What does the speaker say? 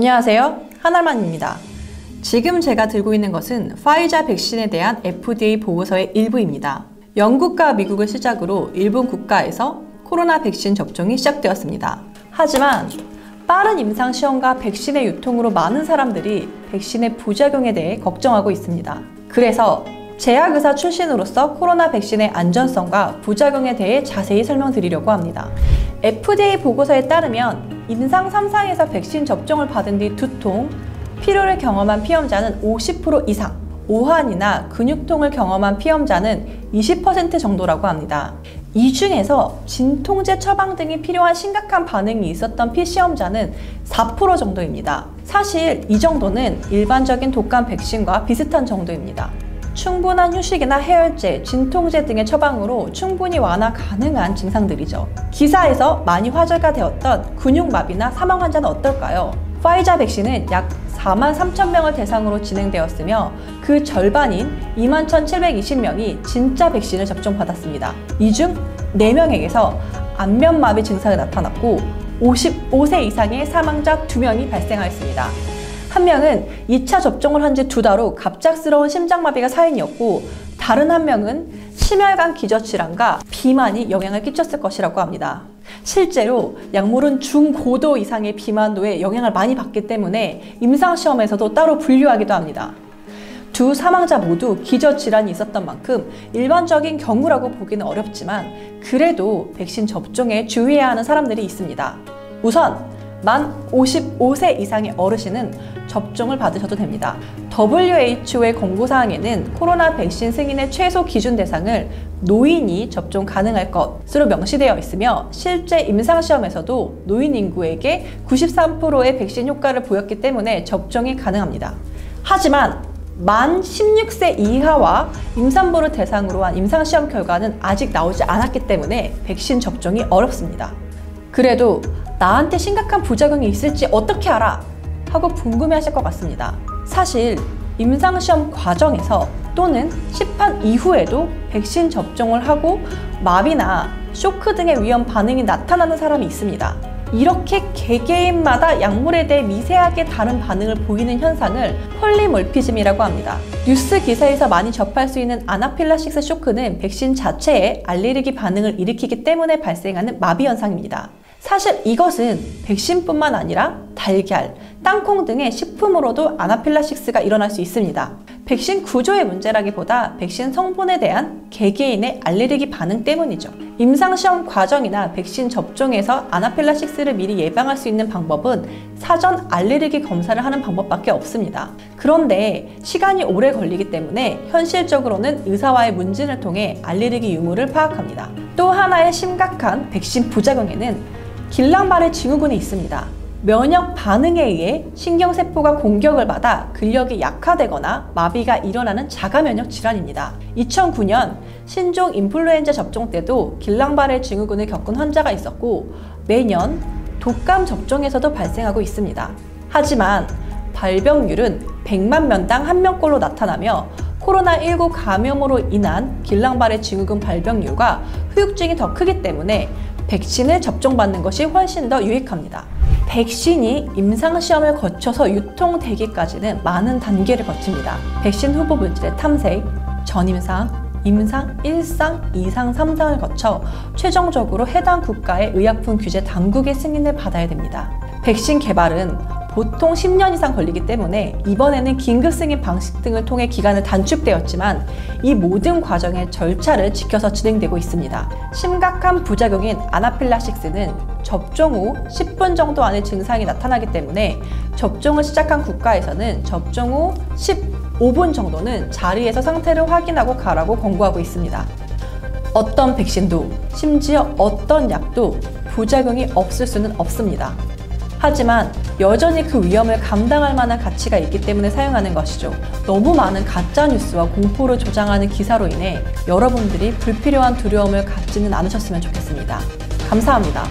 안녕하세요, 한알만입니다. 지금 제가 들고 있는 것은 화이자 백신에 대한 FDA 보고서의 일부입니다. 영국과 미국을 시작으로 일본 국가에서 코로나 백신 접종이 시작되었습니다. 하지만 빠른 임상시험과 백신의 유통으로 많은 사람들이 백신의 부작용에 대해 걱정하고 있습니다. 그래서 제약의사 출신으로서 코로나 백신의 안전성과 부작용에 대해 자세히 설명드리려고 합니다. FDA 보고서에 따르면 임상 3상에서 백신 접종을 받은 뒤 두통, 피로를 경험한 피험자는 50% 이상, 오한이나 근육통을 경험한 피험자는 20% 정도라고 합니다. 이 중에서 진통제 처방 등이 필요한 심각한 반응이 있었던 피시험자는 4% 정도입니다. 사실 이 정도는 일반적인 독감 백신과 비슷한 정도입니다. 충분한 휴식이나 해열제, 진통제 등의 처방으로 충분히 완화 가능한 증상들이죠. 기사에서 많이 화제가 되었던 근육마비나 사망 환자는 어떨까요? 화이자 백신은 약 43,000명을 대상으로 진행되었으며 그 절반인 21,720명이 진짜 백신을 접종받았습니다. 이 중 4명에게서 안면마비 증상이 나타났고 55세 이상의 사망자 2명이 발생하였습니다. 한 명은 2차 접종을 한 지 2달 후 갑작스러운 심장마비가 사인이었고, 다른 한 명은 심혈관 기저질환과 비만이 영향을 끼쳤을 것이라고 합니다. 실제로 약물은 중고도 이상의 비만도에 영향을 많이 받기 때문에 임상시험에서도 따로 분류하기도 합니다. 두 사망자 모두 기저질환이 있었던 만큼 일반적인 경우라고 보기는 어렵지만 그래도 백신 접종에 주의해야 하는 사람들이 있습니다. 우선 만 55세 이상의 어르신은 접종을 받으셔도 됩니다. WHO의 공고사항에는 코로나 백신 승인의 최소 기준 대상을 노인이 접종 가능할 것으로 명시되어 있으며, 실제 임상시험에서도 노인 인구에게 93%의 백신 효과를 보였기 때문에 접종이 가능합니다. 하지만 만 16세 이하와 임산부를 대상으로 한 임상시험 결과는 아직 나오지 않았기 때문에 백신 접종이 어렵습니다. 그래도 나한테 심각한 부작용이 있을지 어떻게 알아? 하고 궁금해하실 것 같습니다. 사실 임상시험 과정에서 또는 시판 이후에도 백신 접종을 하고 마비나 쇼크 등의 위험 반응이 나타나는 사람이 있습니다. 이렇게 개개인마다 약물에 대해 미세하게 다른 반응을 보이는 현상을 폴리몰피즘이라고 합니다. 뉴스 기사에서 많이 접할 수 있는 아나필락시스 쇼크는 백신 자체에 알레르기 반응을 일으키기 때문에 발생하는 마비 현상입니다. 사실 이것은 백신뿐만 아니라 달걀, 땅콩 등의 식품으로도 아나필락시스가 일어날 수 있습니다. 백신 구조의 문제라기보다 백신 성분에 대한 개개인의 알레르기 반응 때문이죠. 임상시험 과정이나 백신 접종에서 아나필락시스를 미리 예방할 수 있는 방법은 사전 알레르기 검사를 하는 방법밖에 없습니다. 그런데 시간이 오래 걸리기 때문에 현실적으로는 의사와의 문진을 통해 알레르기 유무를 파악합니다. 또 하나의 심각한 백신 부작용에는 길랑바레 증후군이 있습니다. 면역 반응에 의해 신경세포가 공격을 받아 근력이 약화되거나 마비가 일어나는 자가면역 질환입니다. 2009년 신종 인플루엔자 접종 때도 길랑바레 증후군을 겪은 환자가 있었고, 매년 독감 접종에서도 발생하고 있습니다. 하지만 발병률은 100만 명당 1명꼴로 나타나며 코로나19 감염으로 인한 길랑바레 증후군 발병률과 후유증이 더 크기 때문에 백신을 접종받는 것이 훨씬 더 유익합니다. 백신이 임상시험을 거쳐서 유통되기까지는 많은 단계를 거칩니다. 백신 후보 물질의 탐색, 전임상, 임상 1상, 2상, 3상을 거쳐 최종적으로 해당 국가의 의약품 규제 당국의 승인을 받아야 됩니다. 백신 개발은 보통 10년 이상 걸리기 때문에 이번에는 긴급 승인 방식 등을 통해 기간을 단축되었지만 이 모든 과정의 절차를 지켜서 진행되고 있습니다. 심각한 부작용인 아나필락시스는 접종 후 10분 정도 안에 증상이 나타나기 때문에 접종을 시작한 국가에서는 접종 후 15분 정도는 자리에서 상태를 확인하고 가라고 권고하고 있습니다. 어떤 백신도, 심지어 어떤 약도 부작용이 없을 수는 없습니다. 하지만 여전히 그 위험을 감당할 만한 가치가 있기 때문에 사용하는 것이죠. 너무 많은 가짜뉴스와 공포를 조장하는 기사로 인해 여러분들이 불필요한 두려움을 갖지는 않으셨으면 좋겠습니다. 감사합니다.